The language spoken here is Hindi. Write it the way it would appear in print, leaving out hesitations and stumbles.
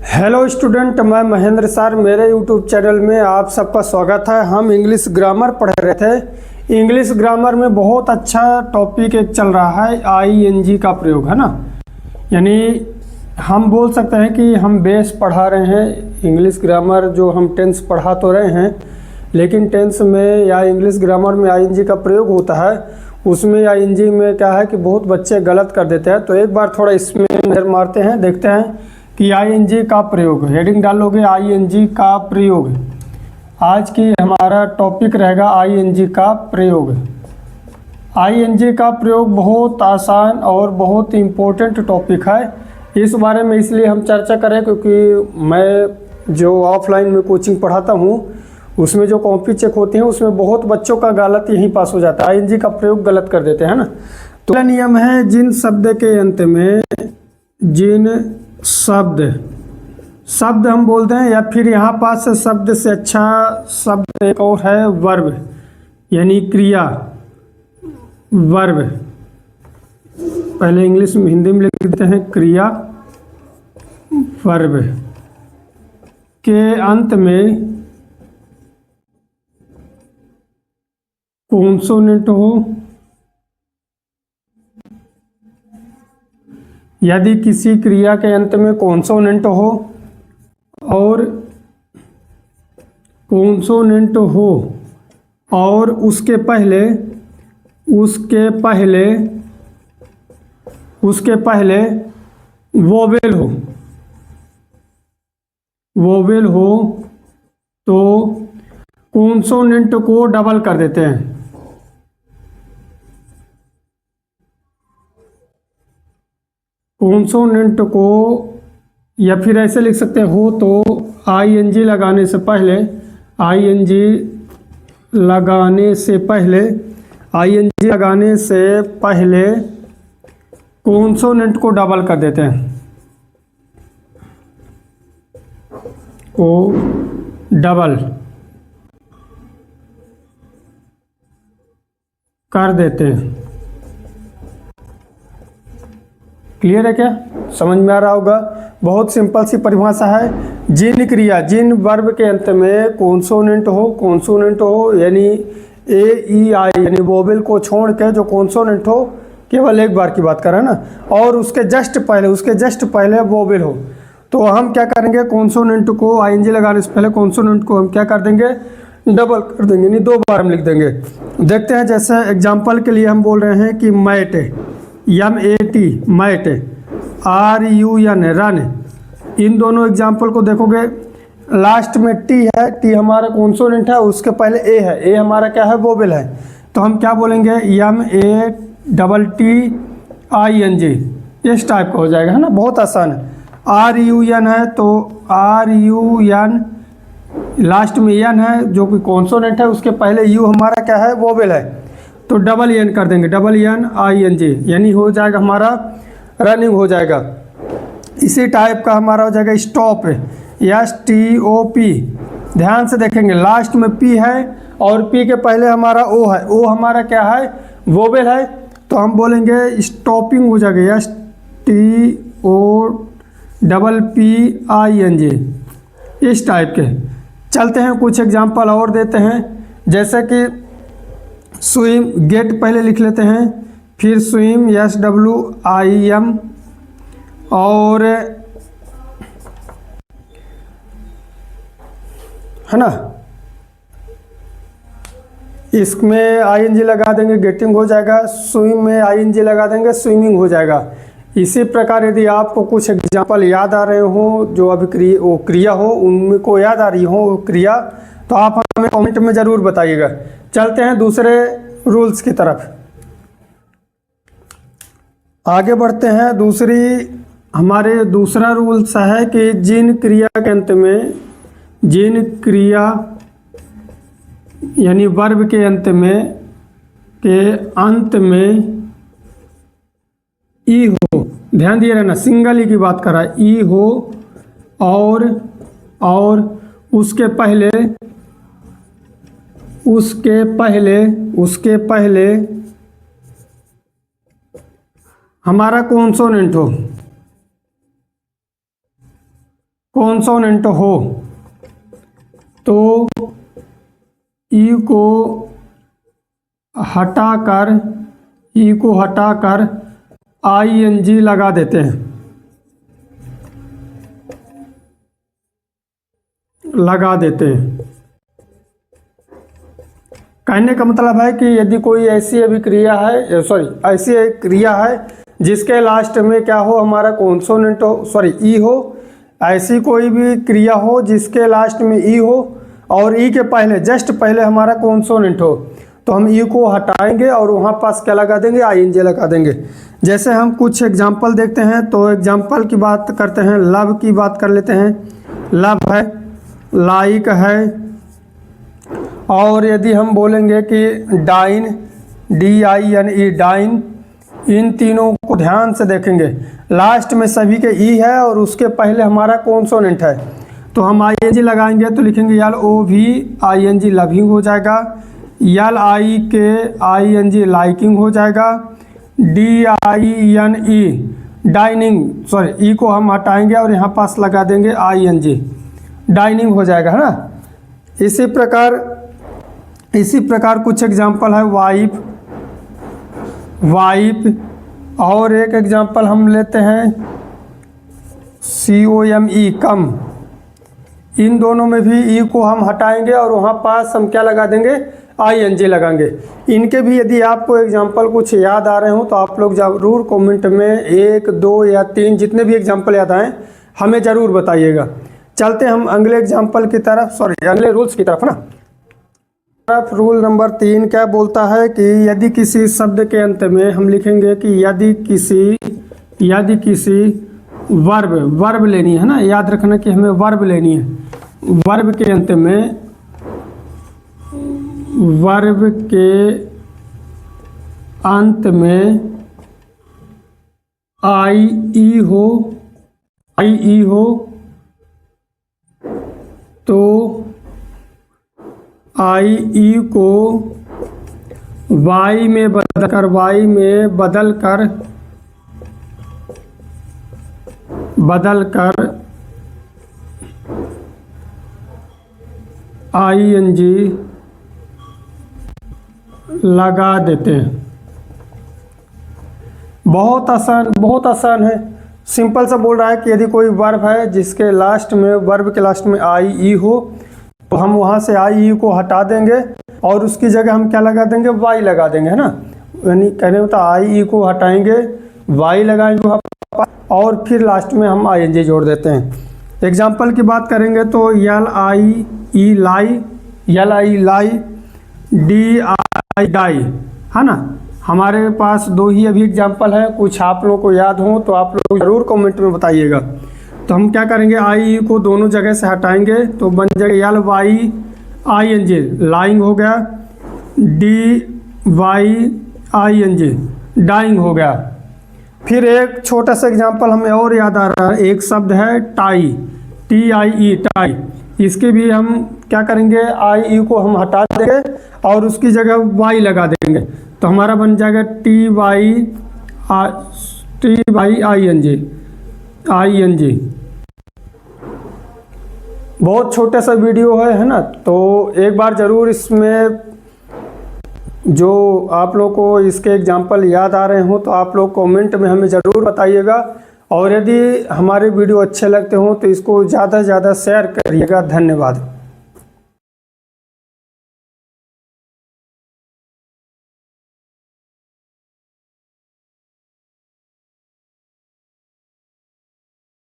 हेलो स्टूडेंट, मैं महेंद्र सर। मेरे यूट्यूब चैनल में आप सबका स्वागत है। हम इंग्लिश ग्रामर पढ़ रहे थे। इंग्लिश ग्रामर में बहुत अच्छा टॉपिक एक चल रहा है, आईएनजी का प्रयोग, है ना। यानी हम बोल सकते हैं कि हम बेस पढ़ा रहे हैं। इंग्लिश ग्रामर जो हम टेंस पढ़ा तो रहे हैं, लेकिन टेंस में या इंग्लिश ग्रामर में आईएनजी का प्रयोग होता है, उसमें आईएनजी में क्या है कि बहुत बच्चे गलत कर देते हैं। तो एक बार थोड़ा इसमें नज़र मारते हैं, देखते हैं कि आईएनजी का प्रयोग। हेडिंग डालोगे आईएनजी का प्रयोग। आज की हमारा टॉपिक रहेगा आईएनजी का प्रयोग। आईएनजी का प्रयोग बहुत आसान और बहुत इम्पोर्टेंट टॉपिक है। इस बारे में इसलिए हम चर्चा करें क्योंकि मैं जो ऑफलाइन में कोचिंग पढ़ाता हूँ, उसमें जो कॉपी चेक होती हैं उसमें बहुत बच्चों का गलत यहीं पास हो जाता है, आईएनजी का प्रयोग गलत कर देते हैं ना। तो पहला नियम है, जिन शब्द के अंत में शब्द हम बोलते हैं, या फिर यहाँ पास शब्द से अच्छा शब्द एक और है, वर्ब, यानी क्रिया, वर्ब। पहले इंग्लिश में हिंदी में लिख देते हैं, क्रिया वर्ब के अंत में कॉन्सोनेंट हो। यदि किसी क्रिया के अंत में कॉन्सोनेंट हो और उसके पहले वोवेल हो तो कॉन्सोनेंट को डबल कर देते हैं। कॉन्सोनेंट को, या फिर ऐसे लिख सकते हो, तो आईएनजी लगाने से पहले कॉन्सोनेंट को डबल कर देते हैं, को डबल कर देते हैं। क्लियर है क्या? समझ में आ रहा होगा। बहुत सिंपल सी परिभाषा है। जिन वर्ब के अंत में कॉन्सोनेंट हो यानी ए ई आई, यानी वोवेल को छोड़ के जो कॉन्सोनेंट हो, केवल एक बार की बात कर रहे हैं ना, और उसके जस्ट पहले वोवेल हो, तो हम क्या करेंगे, कॉन्सोनेंट को आईएनजी लगाने से पहले कॉन्सोनेंट को हम क्या कर देंगे, डबल कर देंगे, यानी दो बार हम लिख देंगे। देखते हैं, जैसे एग्जाम्पल के लिए हम बोल रहे हैं कि mat, MAT, mat, RUN, run. इन दोनों एग्जाम्पल को देखोगे, लास्ट में टी है, टी हमारा कॉन्सोनेंट है, उसके पहले ए है, ए हमारा क्या है, वोवेल है। तो हम क्या बोलेंगे, MATTING, इस टाइप का हो जाएगा, है ना। बहुत आसान है। RUN है तो RUN, लास्ट में एन है जो कि कॉन्सोनेंट है, उसके पहले यू हमारा क्या है, वोवेल है, तो डबल एन कर देंगे, WNING, यानी हो जाएगा हमारा रनिंग हो जाएगा। इसी टाइप का हमारा हो जाएगा स्टॉप, STOP। ध्यान से देखेंगे, लास्ट में P है और P के पहले हमारा O है, O हमारा क्या है, वोवेल है, तो हम बोलेंगे स्टॉपिंग हो जाएगा, STOPPING, इस टाइप के। चलते हैं, कुछ एग्जांपल और देते हैं, जैसे कि स्विम, गेट पहले लिख लेते हैं, फिर स्विम, SWIM, और है ना, इसमें आईएनजी लगा देंगे, गेटिंग हो जाएगा। स्विम में आईएनजी लगा देंगे, स्विमिंग हो जाएगा। इसी प्रकार यदि आपको कुछ एग्जांपल याद आ रहे हो, जो अभी वो क्रिया हो, उनको याद आ रही हो वो क्रिया, तो आप हमें कमेंट में ज़रूर बताइएगा। चलते हैं दूसरे रूल्स की तरफ, आगे बढ़ते हैं। दूसरा रूल्स है कि जिन क्रिया यानी वर्ब के अंत में ई हो, ध्यान दिए रहना, सिंगल ई की बात कर रहा है, ई हो और उसके पहले हमारा कॉन्सोनेंट हो, कॉन्सोनेंट हो तो ई को हटाकर ING लगा देते हैं, कहने का मतलब है कि यदि कोई ऐसी अभिक्रिया है, ऐसी एक क्रिया है जिसके लास्ट में क्या हो, हमारा कॉन्सोनेंट हो, ई हो, ऐसी कोई भी क्रिया हो जिसके लास्ट में ई हो और ई के पहले जस्ट पहले हमारा कॉन्सोनेंट हो, तो हम ई को हटाएंगे और वहाँ पास क्या लगा देंगे, ING लगा देंगे। जैसे हम कुछ एग्जाम्पल देखते हैं, तो एग्जाम्पल की बात करते हैं, लव की बात कर लेते हैं। लव है, लाइक है, और यदि हम बोलेंगे कि डाइन, DINE, डाइन, इन तीनों को ध्यान से देखेंगे, लास्ट में सभी के ई है और उसके पहले हमारा कॉन्सोनेंट है, तो हम ING लगाएंगे तो लिखेंगे LOVING, लविंग हो जाएगा। LIKING, लाइकिंग हो जाएगा। DINE, डाइनिंग, ई को हम हटाएंगे और यहाँ पास लगा देंगे ING, डाइनिंग हो जाएगा, है ना। इसी प्रकार कुछ एग्जाम्पल है, वाइप, और एक एग्जाम्पल हम लेते हैं COME, कम। इन दोनों में भी ई को हम हटाएंगे और वहाँ पास हम क्या लगा देंगे, ING लगाएंगे। इनके भी यदि आपको एग्जाम्पल कुछ याद आ रहे हो तो आप लोग ज़रूर कमेंट में 1, 2 या 3 जितने भी एग्जाम्पल याद आएँ हमें ज़रूर बताइएगा। चलते हम अगले एग्जाम्पल की तरफ, अगले रूल्स की तरफ ना। रूल नंबर 3 क्या बोलता है कि यदि किसी शब्द के अंत में हम लिखेंगे कि यदि किसी वर्ब लेनी है ना, याद रखना कि हमें वर्ब लेनी है। वर्ब के अंत में IE हो तो IE को Y में बदलकर ING लगा देते हैं। बहुत आसान है, सिंपल सा बोल रहा है कि यदि कोई वर्ब है जिसके लास्ट में, वर्ब के लास्ट में IE हो तो हम वहाँ से IE को हटा देंगे और उसकी जगह हम क्या लगा देंगे, Y लगा देंगे, है ना। यानी कहने में तो IE को हटाएंगे, Y लगाएंगे वहाँ और फिर लास्ट में हम ING जोड़ देते हैं। एग्जाम्पल की बात करेंगे तो LIE लाई, DI डाई, है ना। हमारे पास 2 ही अभी एग्जाम्पल है, कुछ आप लोगों को याद हो तो आप लोग ज़रूर कमेंट में बताइएगा। तो हम क्या करेंगे, IE को दोनों जगह से हटाएंगे तो बन जाएगा LYING, लाइंग हो गया, DYING, डाइंग हो गया। फिर एक छोटा सा एग्जांपल हमें और याद आ रहा है, एक शब्द है टाई, TIE, टाई। इसके भी हम क्या करेंगे, IE को हम हटा देंगे और उसकी जगह Y लगा देंगे तो हमारा बन जाएगा TYING। बहुत छोटा सा वीडियो है ना, तो एक बार ज़रूर इसमें जो आप लोग को इसके एग्जाम्पल याद आ रहे हो तो आप लोग कमेंट में हमें ज़रूर बताइएगा। और यदि हमारे वीडियो अच्छे लगते हो तो इसको ज़्यादा से ज़्यादा शेयर करिएगा। धन्यवाद।